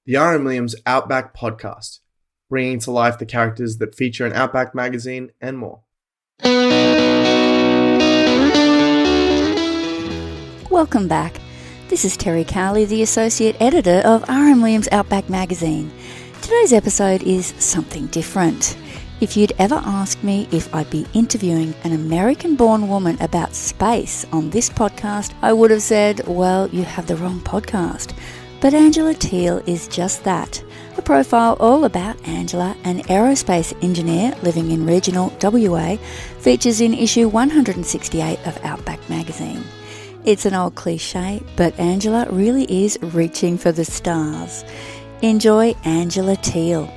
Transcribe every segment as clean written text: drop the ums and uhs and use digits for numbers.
the R.M.Williams Outback podcast, bringing to life the characters that feature in Outback magazine and more. Welcome back. This is Terry Cowley, the Associate Editor of R.M.Williams Outback magazine. Today's episode is something different. If you'd ever asked me if I'd be interviewing an American-born woman about space on this podcast, I would have said, well, you have the wrong podcast. But Angela Teale is just that. A profile all about Angela, an aerospace engineer living in regional WA, features in issue 168 of Outback magazine. It's an old cliche, but Angela really is reaching for the stars. Enjoy Angela Teale.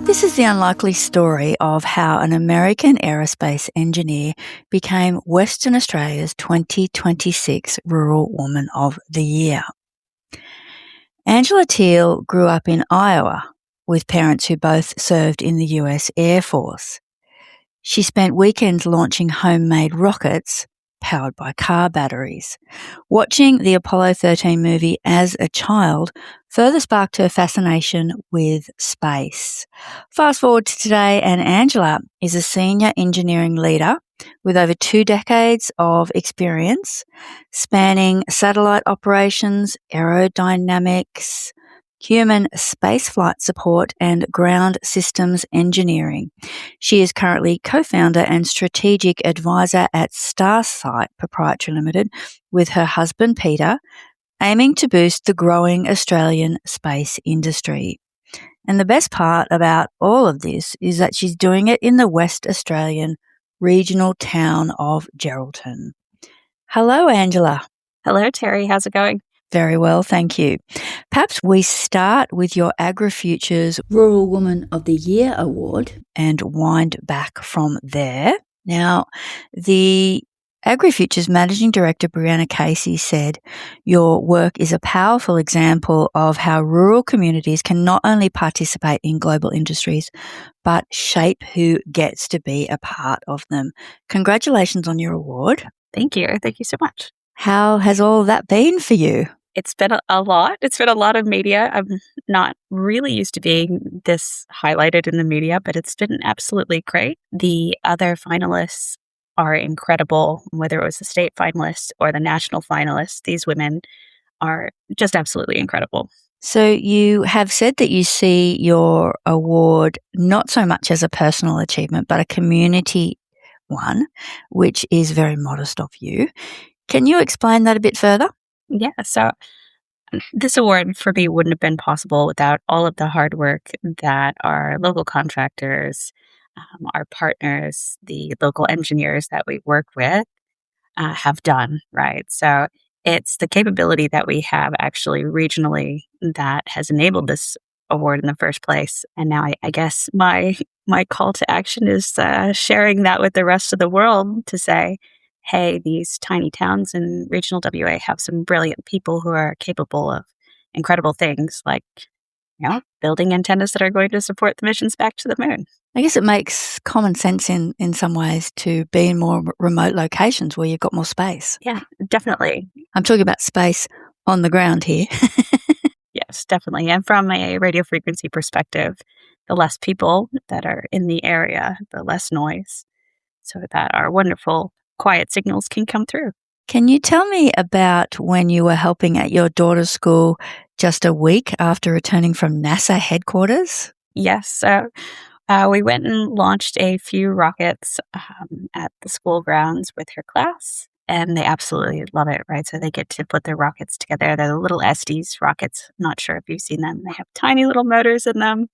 This is the unlikely story of how an American aerospace engineer became Western Australia's 2026 Rural Woman of the Year. Angela Teale grew up in Iowa with parents who both served in the US Air Force. She spent weekends launching homemade rockets powered by car batteries. Watching the Apollo 13 movie as a child further sparked her fascination with space. Fast forward to today, and Angela is a senior engineering leader with over 2 decades of experience spanning satellite operations, aerodynamics, human spaceflight support, and ground systems engineering. She is currently co-founder and strategic advisor at Starsight Proprietary Limited with her husband Peter, aiming to boost the growing Australian space industry. And the best part about all of this is that she's doing it in the West Australian regional town of Geraldton. Hello, Angela. Hello, Terry. How's it going? Very well, thank you. Perhaps we start with your AgriFutures Rural Woman of the Year award and wind back from there. Now, the AgriFutures Managing Director Brianna Casey said, your work is a powerful example of how rural communities can not only participate in global industries, but shape who gets to be a part of them. Congratulations on your award. Thank you. Thank you so much. How has all of that been for you? It's been a lot. It's been a lot of media. I'm not really used to being this highlighted in the media, but it's been absolutely great. The other finalists are incredible, whether it was the state finalists or the national finalists. These women are just absolutely incredible. So you have said that you see your award not so much as a personal achievement, but a community one, which is very modest of you. Can you explain that a bit further? Yeah, so this award for me wouldn't have been possible without all of the hard work that our local contractors, our partners, the local engineers that we work with have done, right? So it's the capability that we have actually regionally that has enabled this award in the first place. And now I guess my call to action is sharing that with the rest of the world to say, hey, these tiny towns in regional WA have some brilliant people who are capable of incredible things like, building antennas that are going to support the missions back to the moon. I guess it makes common sense in some ways to be in more remote locations where you've got more space. Yeah, definitely. I'm talking about space on the ground here. Yes, definitely. And from a radio frequency perspective, the less people that are in the area, the less noise, so that our wonderful quiet signals can come through. Can you tell me about when you were helping at your daughter's school just a week after returning from NASA headquarters? Yes. So we went and launched a few rockets at the school grounds with her class, and they absolutely love it, right? So they get to put their rockets together. They're the little Estes rockets. Not sure if you've seen them. They have tiny little motors in them.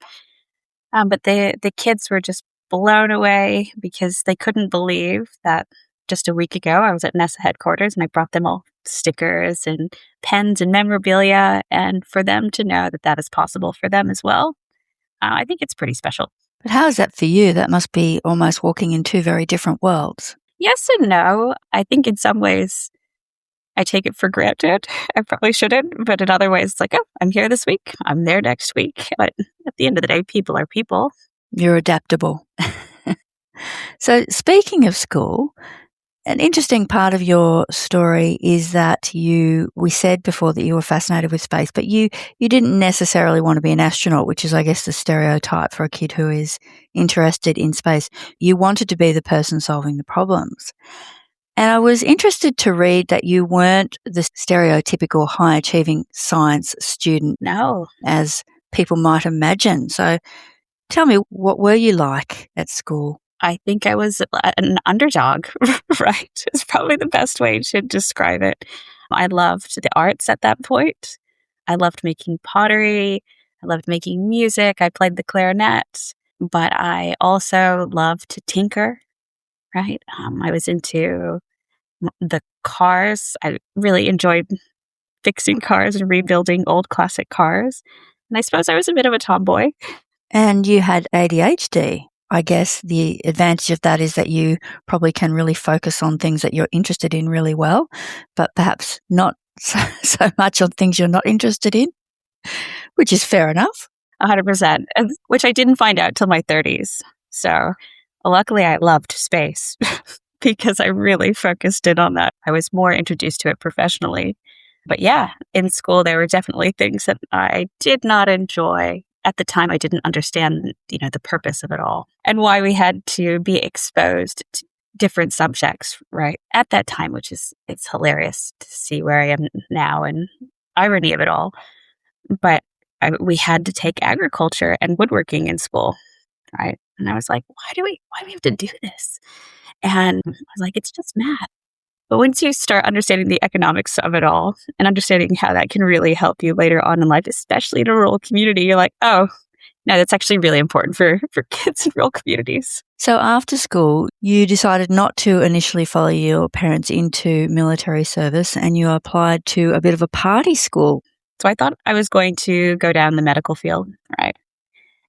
But the kids were just blown away because they couldn't believe that just a week ago, I was at NASA headquarters and I brought them all stickers and pens and memorabilia. And for them to know that that is possible for them as well, I think it's pretty special. But how is that for you? That must be almost walking in 2 very different worlds. Yes and no. I think in some ways, I take it for granted. I probably shouldn't. But in other ways, it's like, oh, I'm here this week. I'm there next week. But at the end of the day, people are people. You're adaptable. So speaking of school, an interesting part of your story is that we said before that you were fascinated with space, but you didn't necessarily want to be an astronaut, which is, I guess, the stereotype for a kid who is interested in space. You wanted to be the person solving the problems. And I was interested to read that you weren't the stereotypical high-achieving science student No. as people might imagine. So tell me, what were you like at school? I think I was an underdog, right? It's probably the best way to describe it. I loved the arts at that point. I loved making pottery. I loved making music. I played the clarinet, but I also loved to tinker, right? I was into the cars. I really enjoyed fixing cars and rebuilding old classic cars. And I suppose I was a bit of a tomboy. And you had ADHD. I guess the advantage of that is that you probably can really focus on things that you're interested in really well, but perhaps not so much on things you're not interested in, which is fair enough. 100%, which I didn't find out till my 30s. So luckily I loved space because I really focused in on that. I was more introduced to it professionally. But yeah, in school, there were definitely things that I did not enjoy. At the time, I didn't understand, the purpose of it all and why we had to be exposed to different subjects, right? At that time, it's hilarious to see where I am now and irony of it all. But we had to take agriculture and woodworking in school, right? And I was like, why do we have to do this? And I was like, it's just math. But once you start understanding the economics of it all and understanding how that can really help you later on in life, especially in a rural community, you're like, oh, no, that's actually really important for kids in rural communities. So after school, you decided not to initially follow your parents into military service and you applied to a bit of a party school. So I thought I was going to go down the medical field, right?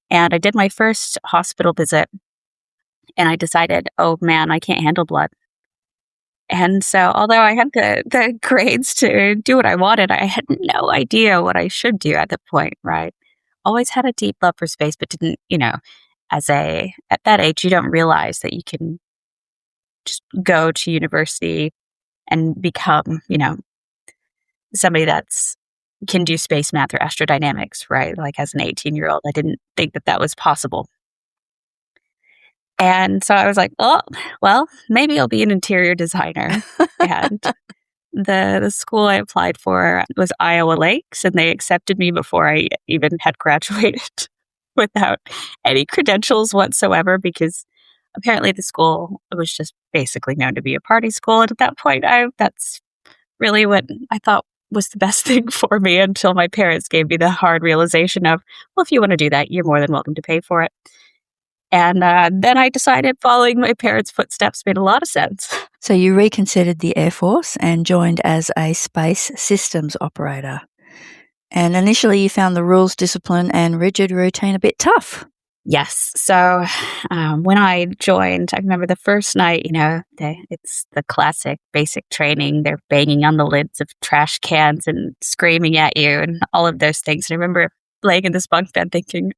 And I did my first hospital visit and I decided, oh man, I can't handle blood. And so although I had the grades to do what I wanted, I had no idea what I should do at the point, right? Always had a deep love for space, but didn't, at that age, you don't realize that you can just go to university and become, somebody can do space math or astrodynamics, right? Like as an 18-year-old, I didn't think that was possible. And so I was like, oh, well, maybe I'll be an interior designer. And the school I applied for was Iowa Lakes, and they accepted me before I even had graduated without any credentials whatsoever, because apparently the school was just basically known to be a party school. And at that point, that's really what I thought was the best thing for me until my parents gave me the hard realization of, well, if you want to do that, you're more than welcome to pay for it. And then I decided following my parents' footsteps made a lot of sense. So you reconsidered the Air Force and joined as a space systems operator. And initially you found the rules, discipline, and rigid routine a bit tough. Yes. So when I joined, I remember the first night, it's the classic basic training. They're banging on the lids of trash cans and screaming at you and all of those things. And I remember laying in this bunk bed thinking,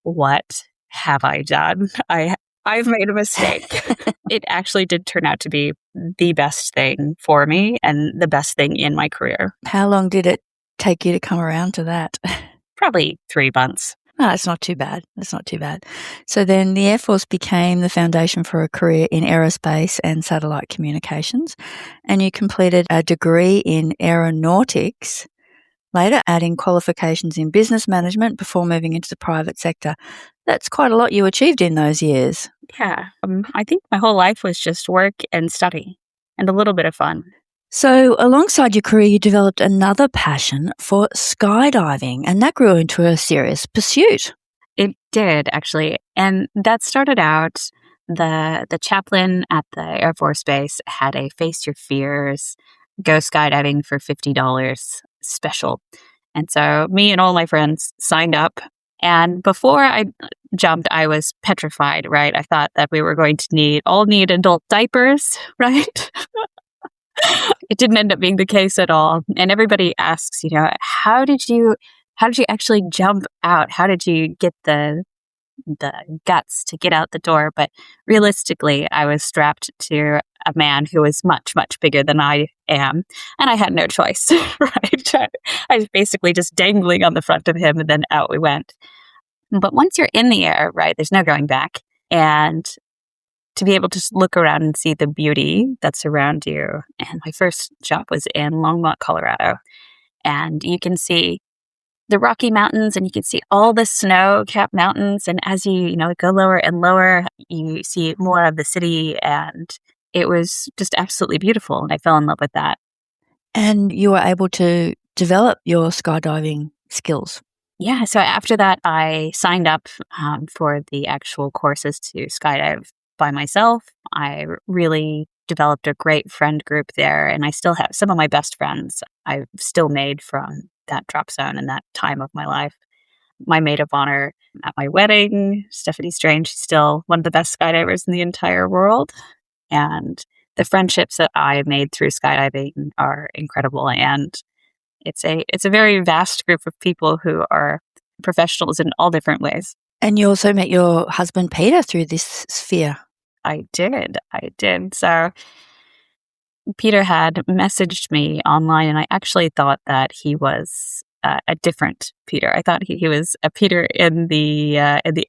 what have I done? I've made a mistake. It actually did turn out to be the best thing for me and the best thing in my career. How long did it take you to come around to that? Probably 3 months. Oh, it's not too bad. That's not too bad. So then the Air Force became the foundation for a career in aerospace and satellite communications, and you completed a degree in aeronautics, later adding qualifications in business management before moving into the private sector. That's quite a lot you achieved in those years. Yeah. I think my whole life was just work and study and a little bit of fun. So alongside your career, you developed another passion for skydiving, and that grew into a serious pursuit. It did, actually. And that started out, the chaplain at the Air Force Base had a Face Your Fears, go skydiving for $50 special. And so me and all my friends signed up. And before I jumped, I was petrified, right? I thought that we were going to need adult diapers, right? It didn't end up being the case at all. And everybody asks, how did you actually jump out? How did you get the the guts to get out the door. But realistically, I was strapped to a man who was much, much bigger than I am. And I had no choice, right? I was basically just dangling on the front of him, and then out we went. But once you're in the air, right, there's no going back. And to be able to look around and see the beauty that's around you. And my first job was in Longmont, Colorado. And you can see the Rocky Mountains, and you can see all the snow-capped mountains. And as you go lower and lower, you see more of the city. And it was just absolutely beautiful. And I fell in love with that. And you were able to develop your skydiving skills. Yeah. So after that, I signed up for the actual courses to skydive by myself. I really developed a great friend group there. And I still have some of my best friends I've still made from that drop zone and that time of my life. My maid of honor at my wedding, Stephanie Strange, she's still one of the best skydivers in the entire world. And the friendships that I made through skydiving are incredible. And it's a very vast group of people who are professionals in all different ways. And you also met your husband, Peter, through this sphere. I did. So Peter had messaged me online, and I actually thought that he was a different Peter. I thought he was a Peter in the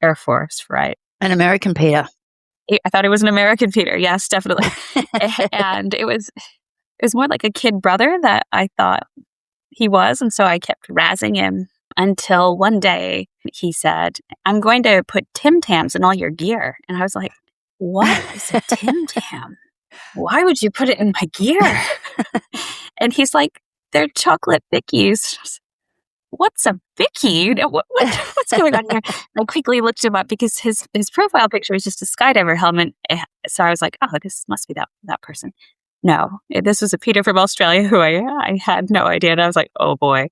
Air Force, right? An American Peter. I thought he was an American Peter. Yes, definitely. And it was more like a kid brother that I thought he was, and so I kept razzing him until one day he said, "I'm going to put Tim Tams in all your gear," and I was like, "What is a Tim Tam? Why would you put it in my gear?" And he's like, "They're chocolate Vickies." What's a Vicky? What's going on here? I quickly looked him up because his profile picture was just a skydiver helmet. So I was like, "Oh, this must be that person." No, this was a Peter from Australia who I had no idea. And I was like, oh boy.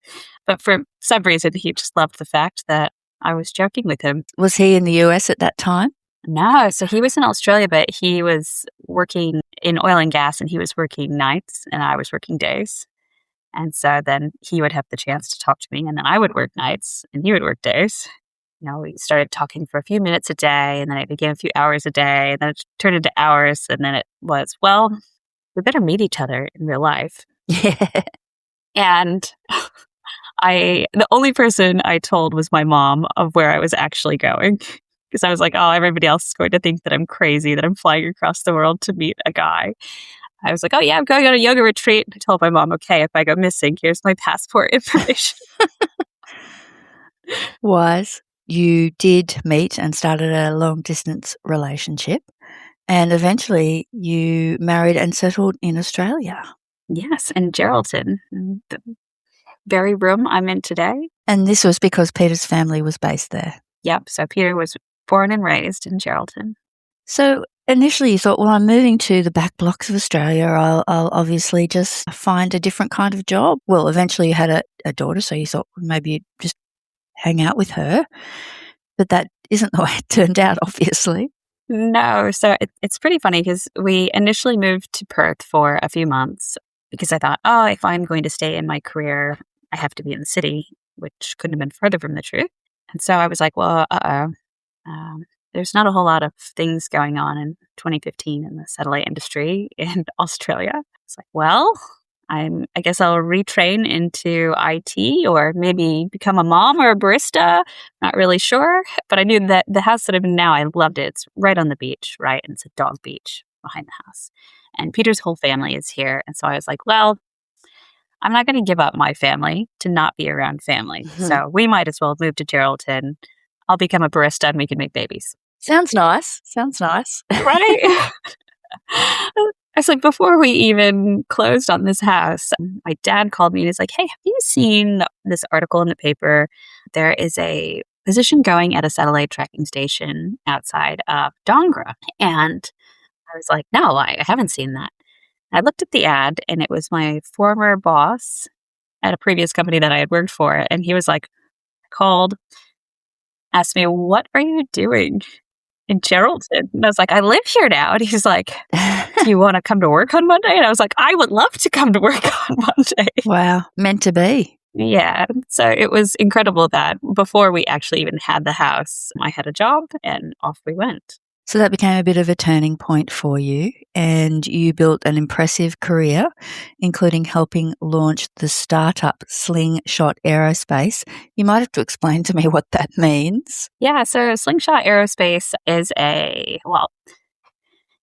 But for some reason, he just loved the fact that I was joking with him. Was he in the US at that time? No, so he was in Australia, but he was working in oil and gas, and he was working nights and I was working days. And so then he would have the chance to talk to me, and then I would work nights and he would work days. We started talking for a few minutes a day, and then it became a few hours a day, and then it turned into hours, and then it was, well, we better meet each other in real life. Yeah. And the only person I told was my mom of where I was actually going. Because I was like, oh, everybody else is going to think that I'm crazy, that I'm flying across the world to meet a guy. I was like, oh yeah, I'm going on a yoga retreat. I told my mom, okay, if I go missing, here's my passport information. Wise. You did meet and started a long distance relationship. And eventually you married and settled in Australia. Yes, in Geraldton, the very room I'm in today. And this was because Peter's family was based there. Yep, so Peter was born and raised in Geraldton. So initially you thought, well, I'm moving to the back blocks of Australia. I'll obviously just find a different kind of job. Well, eventually you had a daughter, so you thought maybe you'd just hang out with her. But that isn't the way it turned out, obviously. No, so it's pretty funny because we initially moved to Perth for a few months because I thought, oh, if I'm going to stay in my career, I have to be in the city, which couldn't have been further from the truth. And so I was like, well, there's not a whole lot of things going on in 2015 in the satellite industry in Australia. It's like, well, I guess I'll retrain into IT or maybe become a mom or a barista. Not really sure. But I knew that the house that I'm in now, I loved it. It's right on the beach, right? And it's a dog beach behind the house. And Peter's whole family is here. And so I was like, well, I'm not going to give up my family to not be around family. Mm-hmm. So we might as well move to Geraldton. I'll become a barista and we can make babies. Sounds nice. Right? It's like before we even closed on this house, my dad called me and he's like, hey, have you seen this article in the paper? There is a position going at a satellite tracking station outside of Dongra. And I was like, no, I haven't seen that. I looked at the ad and it was my former boss at a previous company that I had worked for. And he was like, called, asked me, what are you doing in Geraldton? And I was like, I live here now. And he's like, do you want to come to work on Monday? And I was like, I would love to come to work on Monday. Wow. Meant to be. Yeah. So it was incredible that before we actually even had the house, I had a job and off we went. So that became a bit of a turning point for you, and you built an impressive career, including helping launch the startup Slingshot Aerospace. You might have to explain to me what that means. Yeah. So Slingshot Aerospace is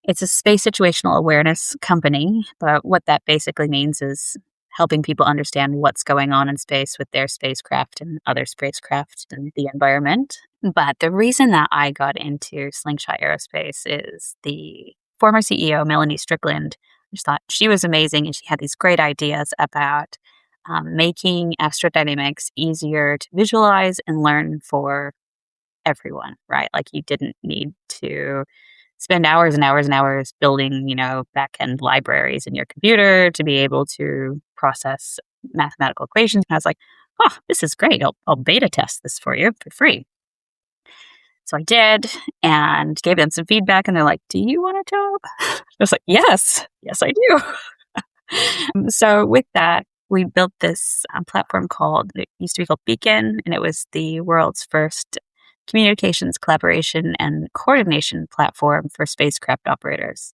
it's a space situational awareness company. But what that basically means is helping people understand what's going on in space with their spacecraft and other spacecraft and the environment. But the reason that I got into Slingshot Aerospace is the former CEO, Melanie Strickland. I just thought she was amazing and she had these great ideas about making astrodynamics easier to visualize and learn for everyone, right? Like you didn't need to spend hours and hours and hours building, back-end libraries in your computer to be able to process mathematical equations. And I was like, oh, this is great. I'll beta test this for you for free. So I did and gave them some feedback and they're like, do you want a job? I was like, yes, I do. So with that, we built this platform it used to be called Beacon, and it was the world's first communications, collaboration, and coordination platform for spacecraft operators.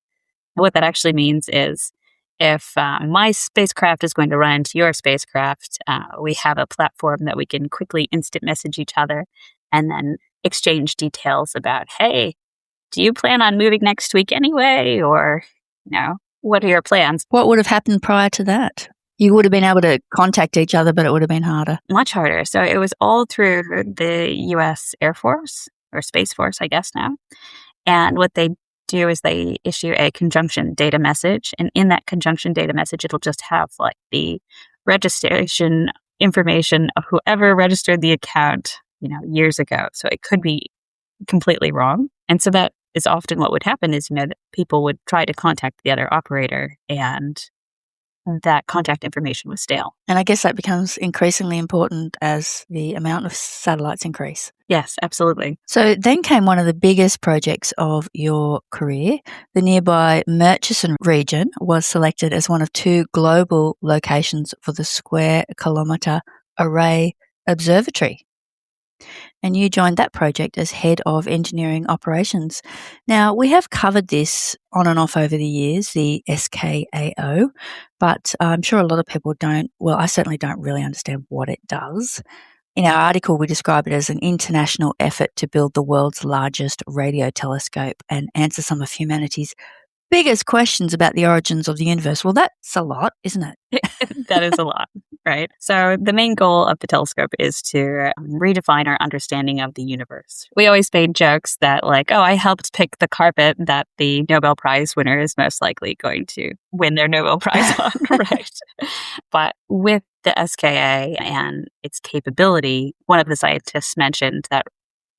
And what that actually means is if my spacecraft is going to run into your spacecraft, we have a platform that we can quickly instant message each other and then exchange details about, hey, do you plan on moving next week anyway? Or, what are your plans? What would have happened prior to that? You would have been able to contact each other, but it would have been harder. Much harder. So it was all through the U.S. Air Force, or Space Force, I guess now. And what they do is they issue a conjunction data message. And in that conjunction data message, it'll just have like the registration information of whoever registered the account, years ago. So it could be completely wrong. And so that is often what would happen is, that people would try to contact the other operator and that contact information was stale. And I guess that becomes increasingly important as the amount of satellites increase. Yes, absolutely. So then came one of the biggest projects of your career. The nearby Murchison region was selected as one of 2 global locations for the Square Kilometre Array Observatory. And you joined that project as head of engineering operations. Now, we have covered this on and off over the years, the SKAO, but I'm sure a lot of people don't, well, I certainly don't really understand what it does. In our article, we describe it as an international effort to build the world's largest radio telescope and answer some of humanity's biggest questions about the origins of the universe. Well, that's a lot, isn't it? That is a lot, right? So the main goal of the telescope is to redefine our understanding of the universe. We always made jokes that like, oh, I helped pick the carpet that the Nobel Prize winner is most likely going to win their Nobel Prize on, right? But with the SKA and its capability, one of the scientists mentioned that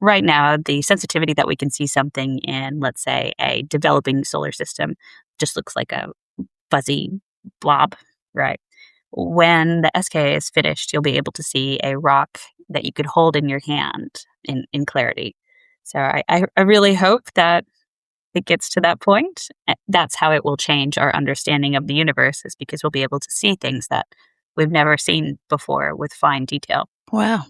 right now, the sensitivity that we can see something in, let's say, a developing solar system just looks like a fuzzy blob, right? When the SKA is finished, you'll be able to see a rock that you could hold in your hand in clarity. So I really hope that it gets to that point. That's how it will change our understanding of the universe, is because we'll be able to see things that we've never seen before with fine detail. Wow.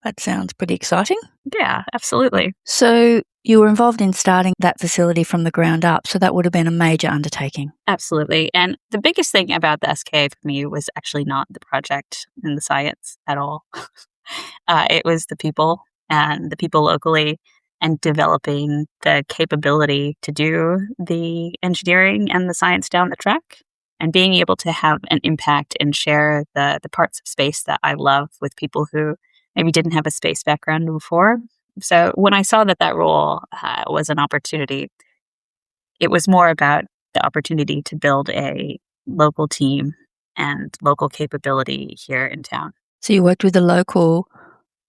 That sounds pretty exciting. Yeah, absolutely. So you were involved in starting that facility from the ground up, so that would have been a major undertaking. Absolutely. And the biggest thing about the SKA for me was actually not the project and the science at all. It was the people and the people locally and developing the capability to do the engineering and the science down the track and being able to have an impact and share the parts of space that I love with people who maybe didn't have a space background before. So when I saw that role was an opportunity, it was more about the opportunity to build a local team and local capability here in town. So you worked with the local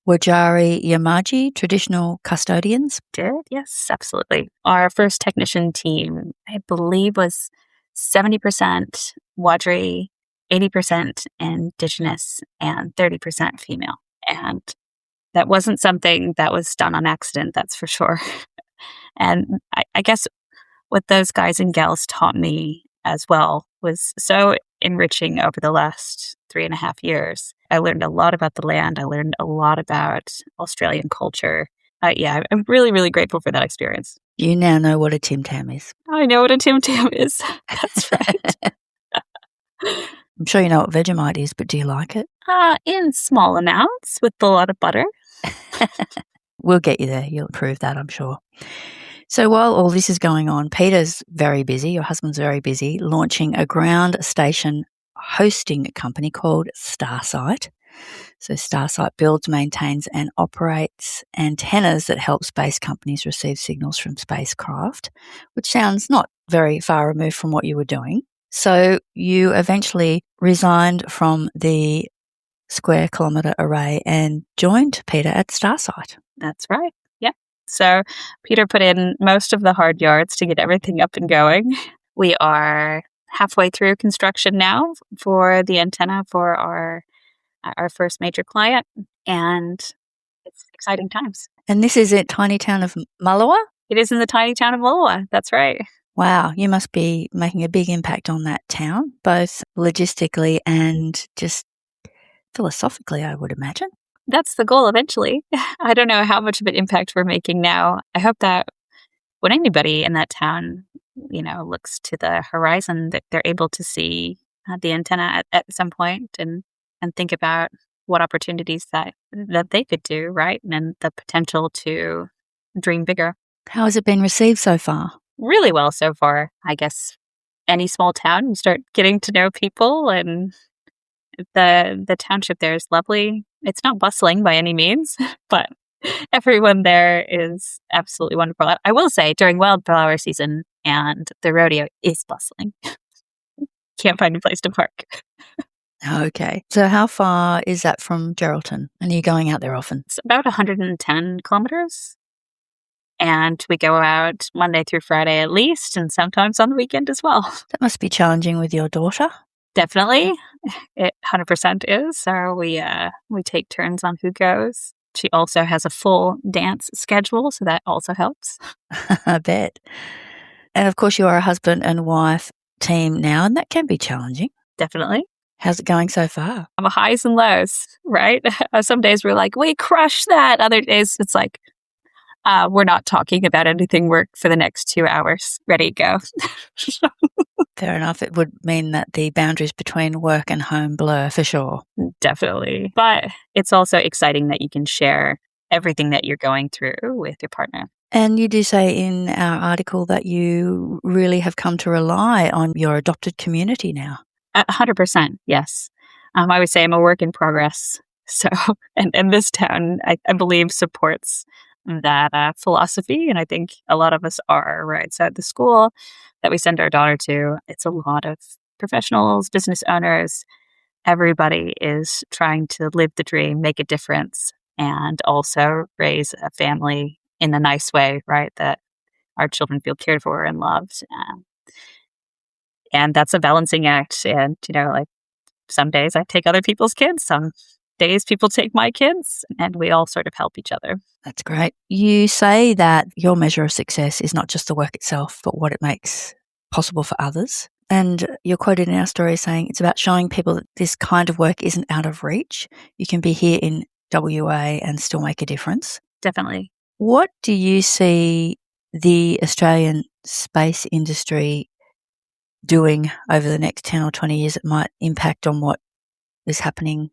Wajari Yamaji traditional custodians? Did? Yes, absolutely. Our first technician team, I believe, was 70% Wajari, 80% Indigenous, and 30% female. And that wasn't something that was done on accident, that's for sure. And I guess what those guys and gals taught me as well was so enriching over the last 3.5 years. I learned a lot about the land. I learned a lot about Australian culture. Yeah, I'm really, really grateful for that experience. You now know what a Tim Tam is. I know what a Tim Tam is. That's right. I'm sure you know what Vegemite is, but do you like it? In small amounts with a lot of butter. We'll get you there. You'll prove that, I'm sure. So while all this is going on, Peter's very busy, your husband's very busy, launching a ground station hosting company called Starsight. So Starsight builds, maintains and operates antennas that help space companies receive signals from spacecraft, which sounds not very far removed from what you were doing. So you eventually resigned from the Square Kilometre Array and joined Peter at Starsight. That's right. Yeah. So Peter put in most of the hard yards to get everything up and going. We are halfway through construction now for the antenna for our first major client, and it's exciting times. And this is a tiny town of Mullewa? It is in the tiny town of Mullewa. That's right. Wow, you must be making a big impact on that town, both logistically and just philosophically, I would imagine. That's the goal eventually. I don't know how much of an impact we're making now. I hope that when anybody in that town, looks to the horizon, that they're able to see the antenna at some point and think about what opportunities that they could do, right? And the potential to dream bigger. How has it been received so far? Really well so far. I guess any small town, you start getting to know people, and the township there is lovely. It's not bustling by any means, but everyone there is absolutely wonderful. I will say during wildflower season and the rodeo is bustling. Can't find a place to park. Okay. So how far is that from Geraldton? And are you going out there often? It's about 110 kilometers. And we go out Monday through Friday at least, and sometimes on the weekend as well. That must be challenging with your daughter. Definitely. It 100% is. So we take turns on who goes. She also has a full dance schedule, so that also helps. I bet. And of course, you are a husband and wife team now, and that can be challenging. Definitely. How's it going so far? Highs and lows, right? Some days we're like, we crushed that. Other days it's like, we're not talking about anything work for the next 2 hours. Ready to go. Fair enough. It would mean that the boundaries between work and home blur for sure. Definitely. But it's also exciting that you can share everything that you're going through with your partner. And you do say in our article that you really have come to rely on your adopted community now. 100%, yes. I would say I'm a work in progress. So, and this town, I believe, supports that philosophy. And I think a lot of us are, right? So at the school that we send our daughter to, it's a lot of professionals, business owners. Everybody is trying to live the dream, make a difference, and also raise a family in a nice way, right? That our children feel cared for and loved. And that's a balancing act. And, like some days I take other people's kids, some days people take my kids, and we all sort of help each other. That's great. You say that your measure of success is not just the work itself, but what it makes possible for others. And you're quoted in our story saying it's about showing people that this kind of work isn't out of reach. You can be here in WA and still make a difference. Definitely. What do you see the Australian space industry doing over the next 10 or 20 years that might impact on what is happening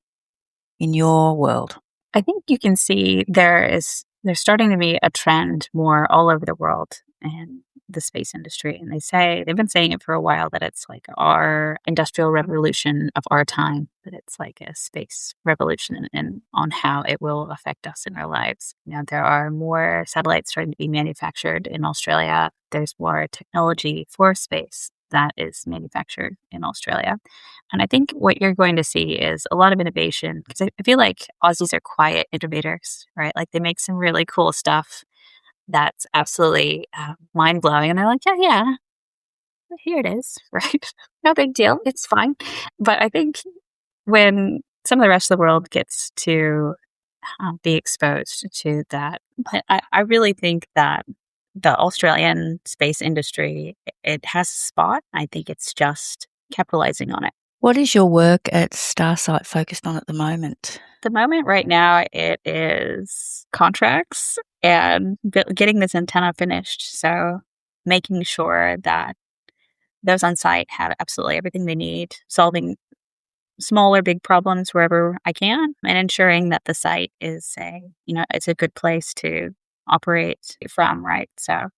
in your world? I think you can see there's starting to be a trend more all over the world in the space industry. And they've been saying it for a while, that it's like our industrial revolution of our time, that it's like a space revolution and on how it will affect us in our lives. There are more satellites starting to be manufactured in Australia. There's more technology for space that is manufactured in Australia. And I think what you're going to see is a lot of innovation, because I feel like Aussies are quiet innovators, right? Like they make some really cool stuff that's absolutely mind-blowing. And they're like, yeah, here it is, right? No big deal. It's fine. But I think when some of the rest of the world gets to be exposed to that, but I really think that the Australian space industry, it has a spot. I think it's just capitalizing on it. What is your work at Starsight focused on at the moment? The moment right now, it is contracts and getting this antenna finished. So making sure that those on site have absolutely everything they need, solving small or big problems wherever I can, and ensuring that the site is it's a good place to operate from, right? So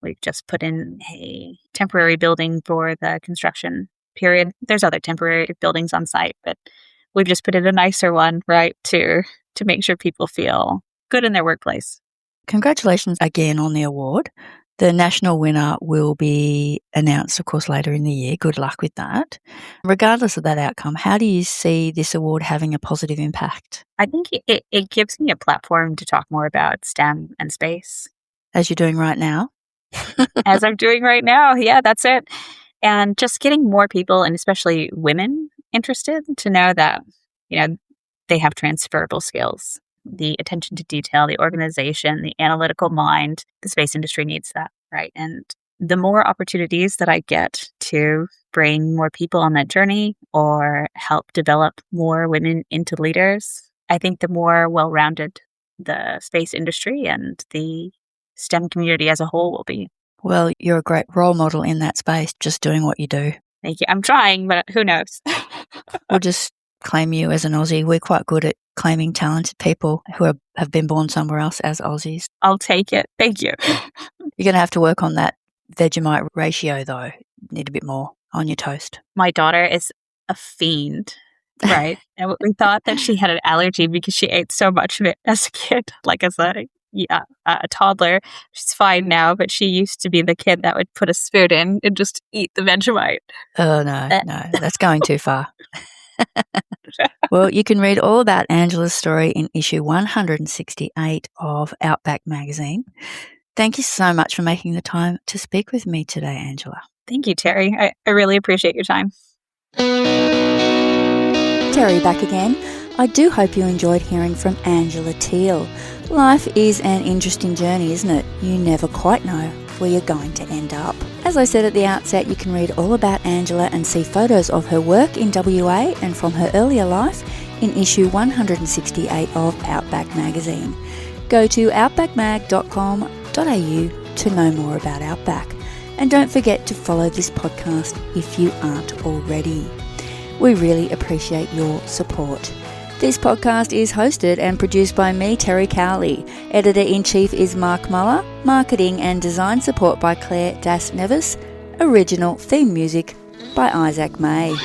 we've just put in a temporary building for the construction period. There's other temporary buildings on site, but we've just put in a nicer one, right, to make sure people feel good in their workplace. Congratulations again on the award. The national winner will be announced, of course, later in the year. Good luck with that. Regardless of that outcome, how do you see this award having a positive impact? I think it gives me a platform to talk more about STEM and space. As you're doing right now? As I'm doing right now. Yeah, that's it. And just getting more people, and especially women, interested to know that, they have transferable skills. The attention to detail, the organization, the analytical mind, the space industry needs that, right? And the more opportunities that I get to bring more people on that journey or help develop more women into leaders, I think the more well-rounded the space industry and the STEM community as a whole will be. Well, you're a great role model in that space, just doing what you do. Thank you. I'm trying, but who knows? We'll just claim you as an Aussie. We're quite good at claiming talented people who have been born somewhere else as Aussies. I'll take it. Thank you. You're going to have to work on that Vegemite ratio, though. Need a bit more on your toast. My daughter is a fiend, right? And we thought that she had an allergy because she ate so much of it as a kid, like as a toddler. She's fine now, but she used to be the kid that would put a spoon in and just eat the Vegemite. Oh, no, that's going too far. Well, you can read all about Angela's story in issue 168 of Outback magazine. Thank you so much for making the time to speak with me today, Angela. Thank you, Terry. I really appreciate your time. Terry back again. I do hope you enjoyed hearing from Angela Teale. Life is an interesting journey, isn't it? You never quite know where you're going to end up. As I said at the outset, you can read all about Angela and see photos of her work in WA and from her earlier life in issue 168 of Outback magazine. Go to outbackmag.com.au to know more about Outback. And don't forget to follow this podcast if you aren't already. We really appreciate your support. This podcast is hosted and produced by me, Terry Cowley. Editor-in-Chief is Mark Muller. Marketing and design support by Claire Das-Nevis. Original theme music by Isaac May.